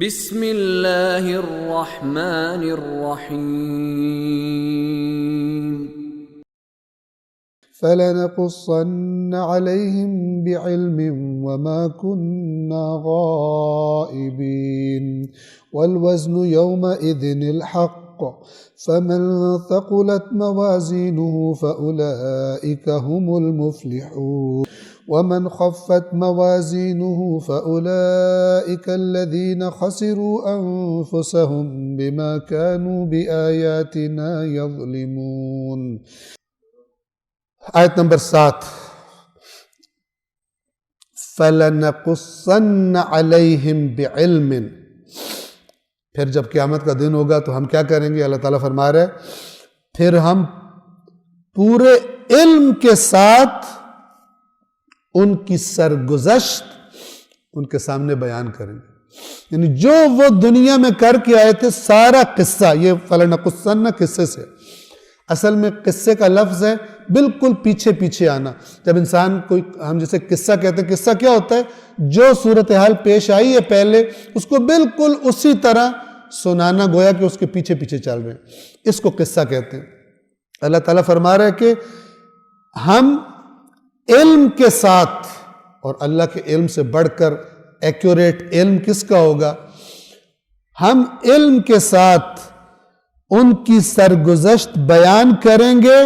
بسم اللہ الرحمن الرحیم فَلَنَقُصَّنَّ عَلَيْهِمْ بِعِلْمٍ وَمَا كُنَّا غَائِبِينَ وَالْوَزْنُ يَوْمَئِذٍ الْحَقُّ فَمَنْ ثَقُلَتْ مَوَازِينُهُ فَأُولَئِكَ هُمُ الْمُفْلِحُونَ وَمَنْ خَفَّتْ مَوَازِينُهُ فَأُولَئِكَ الَّذِينَ خَسِرُوا أَنفُسَهُمْ بِمَا كَانُوا بِآيَاتِنَا يَظْلِمُونَ۔ آیت نمبر 7، فَلَنَقُصَّنَّ عَلَيْهِمْ بِعِلْمٍ، پھر جب قیامت کا دن ہوگا تو ہم کیا کریں گے؟ اللہ تعالیٰ فرما رہے ہیں پھر ہم پورے علم کے ساتھ ان کی سرگزشت ان کے سامنے بیان کریں گے، یعنی جو وہ دنیا میں کر کے آئے تھے سارا قصہ، یہ فَلَنَقُصَّنَّ قصے سے، اصل میں قصے کا لفظ ہے بالکل پیچھے پیچھے آنا۔ جب انسان کوئی، ہم جسے قصہ کہتے ہیں، قصہ کیا ہوتا ہے؟ جو صورتحال پیش آئی ہے پہلے اس کو بالکل اسی طرح سنانا، گویا کہ اس کے پیچھے پیچھے چل رہے ہیں، اس کو قصہ کہتے ہیں۔ اللہ تعالیٰ فرما رہا ہے کہ ہم علم کے ساتھ، اور اللہ کے علم سے بڑھ کر ایکوریٹ علم کس کا ہوگا؟ ہم علم کے ساتھ ان کی سرگزشت بیان کریں گے۔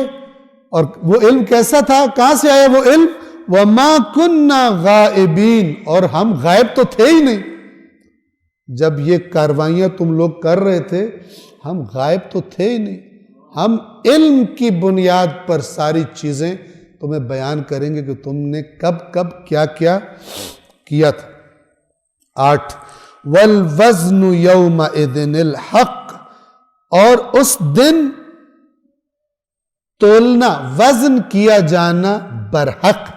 اور وہ علم کیسا تھا؟ کہاں سے آیا وہ علم؟ وَمَا كُنَّا غَائِبِينَ، اور ہم غائب تو تھے ہی نہیں۔ جب یہ کاروائیاں تم لوگ کر رہے تھے ہم غائب تو تھے ہی نہیں، ہم علم کی بنیاد پر ساری چیزیں تمہیں بیان کریں گے کہ تم نے کب کب کیا کیا کیا تھا۔ 8، وَالْوَزْنُ يَوْمَئِذٍ الْحَقُّ، اور اس دن تولنا، وزن کیا جانا برحق ہے۔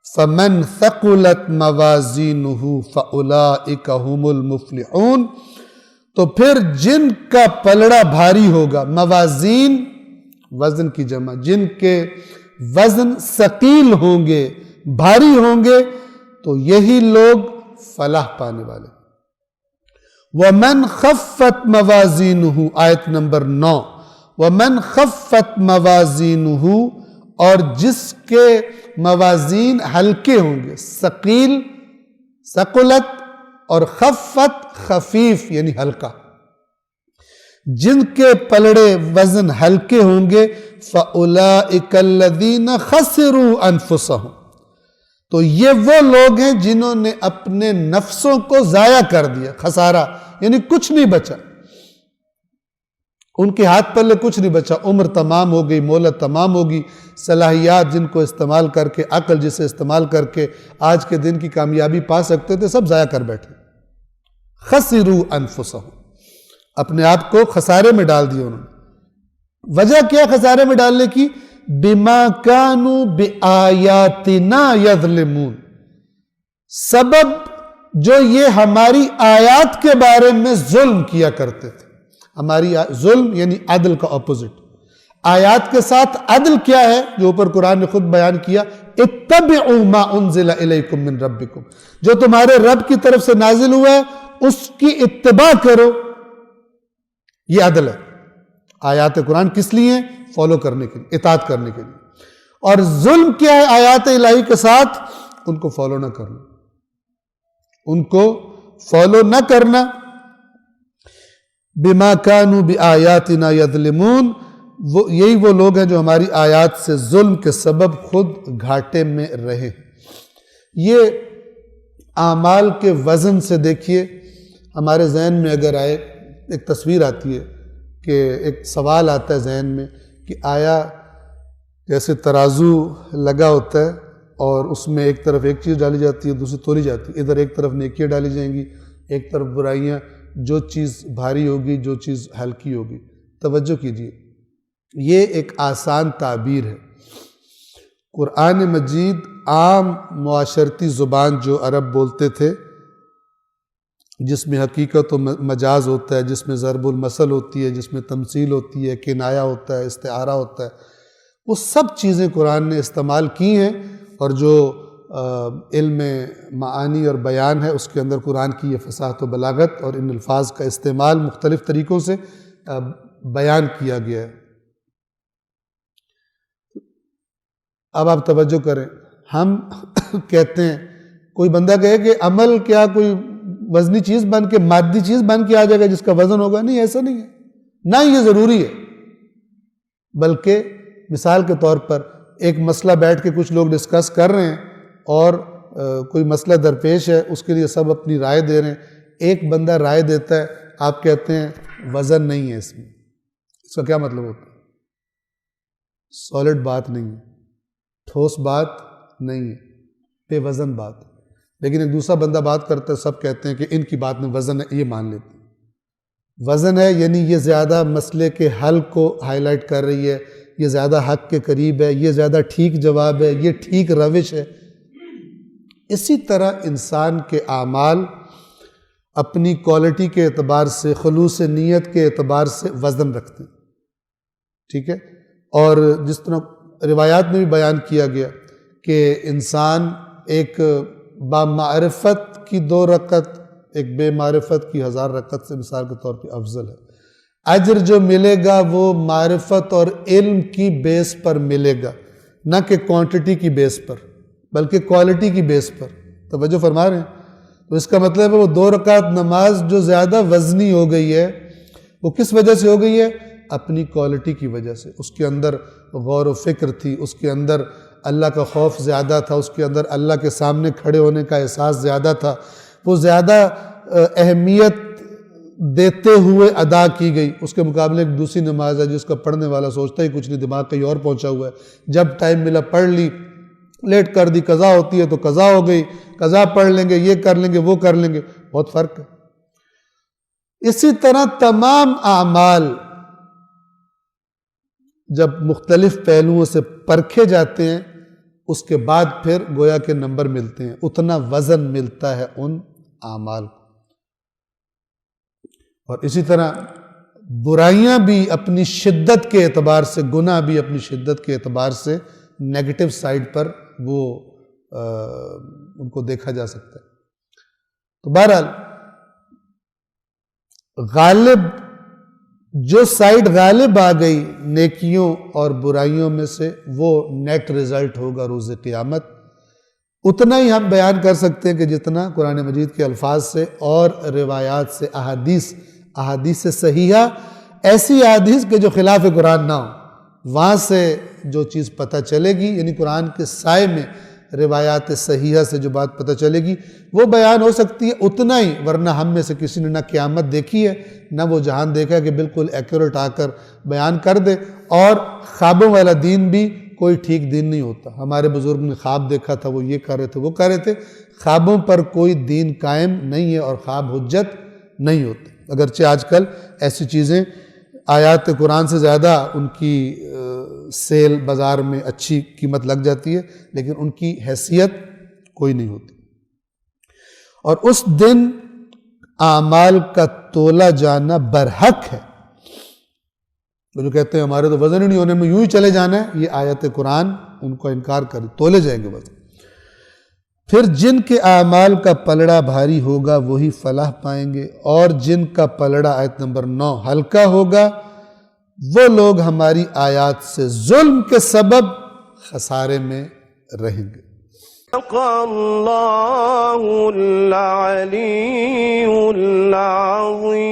فَمَنْ ثَقُلَتْ مَوَازِينُهُ فَأُولَئِكَ هُمُ الْمُفْلِحُونَ، تو پھر جن کا پلڑا بھاری ہوگا، موازین وزن کی جمع، جن کے وزن ثقیل ہوں گے، بھاری ہوں گے، تو یہی لوگ فلاح پانے والے۔ وَمَنْ خَفَّتْ مَوَازِينُهُ، آیت نمبر 9، وَمَنْ خَفَّتْ مَوَازِينُهُ، اور جس کے موازین ہلکے ہوں گے، ثقیل ثقلت، اور خفت خفیف یعنی ہلکا، جن کے پلڑے وزن ہلکے ہوں گے، فَأُولَئِكَ الَّذِينَ خَسِرُوا أَنفُسَهُمْ، تو یہ وہ لوگ ہیں جنہوں نے اپنے نفسوں کو ضائع کر دیا، خسارہ یعنی کچھ نہیں بچا، ان کے ہاتھ پلے کچھ نہیں بچا، عمر تمام ہو گئی، مہلت تمام ہوگی، صلاحیات جن کو استعمال کر کے، عقل جسے استعمال کر کے آج کے دن کی کامیابی پا سکتے تھے، سب ضائع کر بیٹھے۔ خسروا انفسهم، اپنے آپ کو خسارے میں ڈال دیا انہوں نے۔ وجہ کیا خسارے میں ڈالنے کی؟ بما كانوا بآیاتنا یظلمون، سبب جو یہ ہماری آیات کے بارے میں ظلم کیا کرتے تھے۔ ہماری ظلم یعنی عدل کا اپوزٹ۔ آیات کے ساتھ عدل کیا ہے جو اوپر قرآن نے خود بیان کیا؟ اتبعوا ما انزل الیکم من ربکم، جو تمہارے رب کی طرف سے نازل ہوا ہے اس کی اتباع کرو، یہ عدل ہے۔ آیات قرآن کس لیے؟ فالو کرنے کے لیے، اطاعت کرنے کے لیے۔ اور ظلم کیا ہے آیات الہی کے ساتھ؟ ان کو فالو نہ کرنا، ان کو فالو نہ کرنا۔ بما كانوا بآیاتنا یظلمون، یہی وہ لوگ ہیں جو ہماری آیات سے ظلم کے سبب خود گھاٹے میں رہے۔ یہ اعمال کے وزن سے دیکھیے، ہمارے ذہن میں اگر آئے، ایک تصویر آتی ہے کہ ایک سوال آتا ہے ذہن میں کہ آیا جیسے ترازو لگا ہوتا ہے اور اس میں ایک طرف ایک چیز ڈالی جاتی ہے، دوسری تولی جاتی ہے، ادھر ایک طرف نیکیاں ڈالی جائیں گی، ایک طرف برائیاں، جو چیز بھاری ہوگی جو چیز ہلکی ہوگی۔ توجہ کیجیے، یہ ایک آسان تعبیر ہے۔ قرآن مجید عام معاشرتی زبان جو عرب بولتے تھے، جس میں حقیقت و مجاز ہوتا ہے، جس میں ضرب المثل ہوتی ہے، جس میں تمثیل ہوتی ہے، کنایہ ہوتا ہے، استعارہ ہوتا ہے، وہ سب چیزیں قرآن نے استعمال کی ہیں، اور جو علم معانی اور بیان ہے، اس کے اندر قرآن کی یہ فصاحت و بلاغت اور ان الفاظ کا استعمال مختلف طریقوں سے بیان کیا گیا ہے۔ اب آپ توجہ کریں، ہم کہتے ہیں کوئی بندہ کہے کہ عمل کیا کوئی وزنی چیز بن کے، مادی چیز بن کے آ جائے گا جس کا وزن ہوگا؟ نہیں، ایسا نہیں ہے، نہ یہ ضروری ہے، بلکہ مثال کے طور پر ایک مسئلہ بیٹھ کے کچھ لوگ ڈسکس کر رہے ہیں اور کوئی مسئلہ درپیش ہے، اس کے لیے سب اپنی رائے دے رہے ہیں، ایک بندہ رائے دیتا ہے، آپ کہتے ہیں وزن نہیں ہے اس میں، اس کا کیا مطلب ہوتا ہے؟ سالڈ بات نہیں ہے، ٹھوس بات نہیں ہے، بے وزن بات ہے۔ لیکن ایک دوسرا بندہ بات کرتا ہے، سب کہتے ہیں کہ ان کی بات میں وزن ہے، یہ مان لیتے ہیں۔ وزن ہے یعنی یہ زیادہ مسئلے کے حل کو ہائی لائٹ کر رہی ہے، یہ زیادہ حق کے قریب ہے، یہ زیادہ ٹھیک جواب ہے، یہ ٹھیک روش ہے۔ اسی طرح انسان کے اعمال اپنی کوالٹی کے اعتبار سے، خلوص نیت کے اعتبار سے وزن رکھتے ہیں، ٹھیک ہے؟ اور جس طرح روایات میں بھی بیان کیا گیا کہ انسان ایک با معرفت کی 2 رکعت ایک بے معرفت کی 1000 رکعت سے مثال کے طور پہ افضل ہے۔ اجر جو ملے گا وہ معرفت اور علم کی بیس پر ملے گا، نہ کہ کوانٹٹی کی بیس پر، بلکہ کوالٹی کی بیس پر۔ توجہ فرما رہے ہیں؟ تو اس کا مطلب ہے وہ 2 رکعت نماز جو زیادہ وزنی ہو گئی ہے، وہ کس وجہ سے ہو گئی ہے؟ اپنی کوالٹی کی وجہ سے۔ اس کے اندر غور و فکر تھی، اس کے اندر اللہ کا خوف زیادہ تھا، اس کے اندر اللہ کے سامنے کھڑے ہونے کا احساس زیادہ تھا، وہ زیادہ اہمیت دیتے ہوئے ادا کی گئی۔ اس کے مقابلے ایک دوسری نماز ہے جس کا پڑھنے والا سوچتا ہی کچھ نہیں، دماغ کہیں اور پہنچا ہوا ہے، جب ٹائم ملا پڑھ لی، لیٹ کر دی، قضا ہوتی ہے تو قضا ہو گئی، قضا پڑھ لیں گے، یہ کر لیں گے، وہ کر لیں گے، بہت فرق ہے۔ اسی طرح تمام اعمال جب مختلف پہلوؤں سے پرکھے جاتے ہیں، اس کے بعد پھر گویا کے نمبر ملتے ہیں، اتنا وزن ملتا ہے ان اعمال کو۔ اور اسی طرح برائیاں بھی اپنی شدت کے اعتبار سے، گناہ بھی اپنی شدت کے اعتبار سے نیگیٹو سائڈ پر وہ ان کو دیکھا جا سکتا ہے۔ تو بہرحال غالب جو سائڈ غالب آ گئی نیکیوں اور برائیوں میں سے، وہ نیٹ رزلٹ ہوگا روز قیامت۔ اتنا ہی ہم بیان کر سکتے ہیں کہ جتنا قرآن مجید کے الفاظ سے اور روایات سے، احادیث صحیحہ، ایسی احادیث کے جو خلاف قرآن نہ ہو، وہاں سے جو چیز پتہ چلے گی، یعنی قرآن کے سائے میں روایات صحیحہ سے جو بات پتہ چلے گی وہ بیان ہو سکتی ہے، اتنا ہی۔ ورنہ ہم میں سے کسی نے نہ قیامت دیکھی ہے، نہ وہ جہان دیکھا کہ بالکل ایکوریٹ آ کر بیان کر دے۔ اور خوابوں والا دین بھی کوئی ٹھیک دین نہیں ہوتا۔ ہمارے بزرگ نے خواب دیکھا تھا، وہ یہ کر رہے تھے، وہ کر رہے تھے۔ خوابوں پر کوئی دین قائم نہیں ہے اور خواب حجت نہیں ہوتے، اگرچہ آج کل ایسی چیزیں آیات قرآن سے زیادہ ان کی سیل بازار میں اچھی قیمت لگ جاتی ہے، لیکن ان کی حیثیت کوئی نہیں ہوتی۔ اور اس دن اعمال کا تولا جانا برحق ہے۔ جو کہتے ہیں ہمارے تو وزن ہی نہیں ہونے میں، یوں ہی چلے جانا ہے، یہ آیت قرآن ان کو انکار کرے، تولے جائیں گے وزن۔ پھر جن کے اعمال کا پلڑا بھاری ہوگا وہی فلاح پائیں گے، اور جن کا پلڑا آیت نمبر 9 ہلکا ہوگا وہ لوگ ہماری آیات سے ظلم کے سبب خسارے میں رہیں گے۔ اللہ العلی العظیم۔